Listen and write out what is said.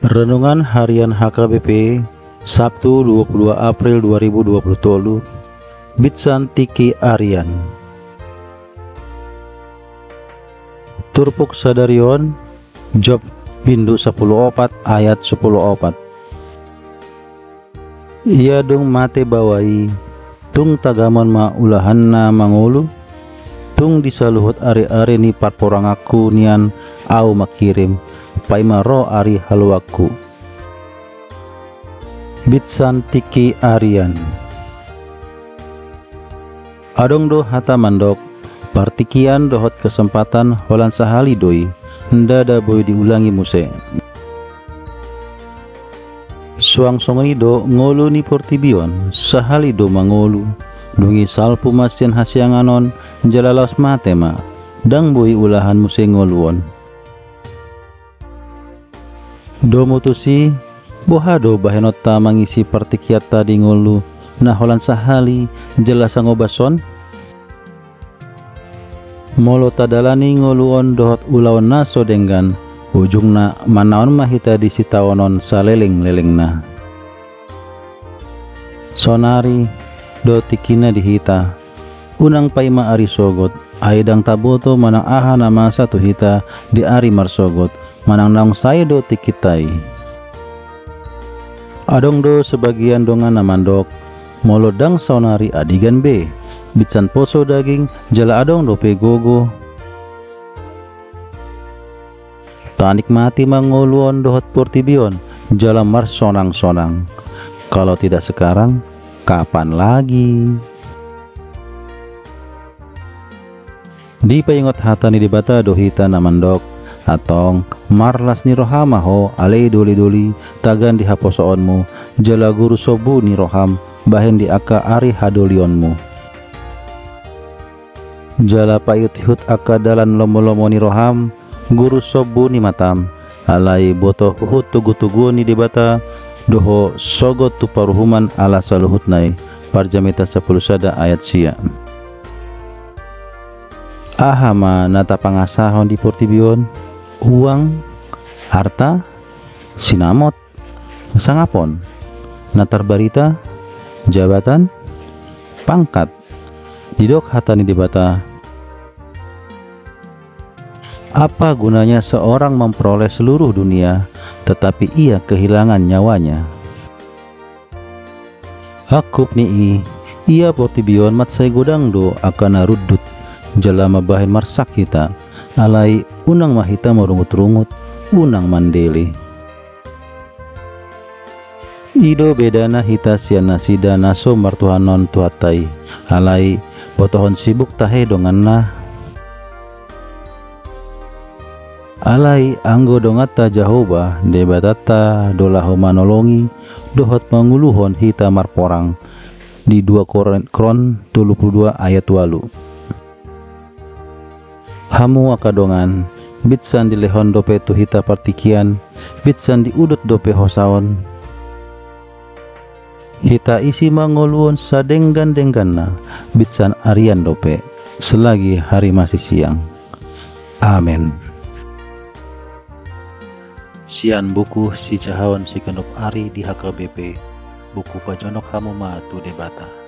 Renungan Harian HKBP Sabtu 22 April 2020. Bitsan Tiki Arian Turpuk Sadarion Job Pindu 10:4 ayat 10:4. Ia dung mate bawai tung tagamon ma ulahanna mangulu tung disaluhut ari-ari ni parporangaku nian au makirim paima ro ari haluaku. Bitsan Tiki Arian adong do hata mandok partikian dohot kesempatan holan sahali doi ndada boy diulangi muse suang songai do ngolu ni portibion sahali do mangolu dungi salpu masien hasianganon jalalos matema dang boy ulahan muse ngoluon do mutusi bohado bahenota mangisi partikiat tadi ngolu nah holan sahali jelas ngobason molo tadalani ngoluon dohot ulawan naso denggan ujungna manaon mahita disitawonon saleleng-lelengna sonari do tikina dihita unang paima ari sogot aidang taboto manang aha nama satu hita di ari marsogot manang naong saya do tikitai adong do sebagian dongan namandok molo dang sonari adigan B bitsan poso daging jala adong do pegogo tanik mati mangoluon dohot portibion jala mar sonang-sonang kalau tidak sekarang kapan lagi. Di paingot hatani di bata dohita namandok atong marlas ni rohama ho alei doli-doli tagan di haposoonmu jala guru sobu ni roham bahen di aka ari hadolionmu jala payut hut aka dalan lomo-lomo ni roham guru sobu ni matam alai boto hut tugu-tugu ni dibata doho sogot tu paruhuman ala saluhut nai parjamita 10 sada ayat sia ahama nata pangasahon di portibion uang harta sinamot sangapon natar barita jabatan pangkat didok hatani dibata apa gunanya seorang memperoleh seluruh dunia tetapi ia kehilangan nyawanya. Hakup ni ia portibion mat say godang do akan narudut jalama bahin marsak kita alai unang mahita marungut-rungut unang mandele ido bedana hita siana sida naso martuhanon tuatai alai botohon sibuk tahe donganna alai anggo dongata Jahoba debatata dolahu manolongi dohot manguluhon hita marporang di 2 Kron 22 ayat 8. Hamu akadongan bitsan di lehon dope tu hita partikian bitsan di udut dope hosaon hita isi mangoluon sadenggan-dengganna bitsan arian dope selagi hari masih siang. Amin. Sian buku si cahawan si kendok ari di HKBP buku pajonok hamu matu debata.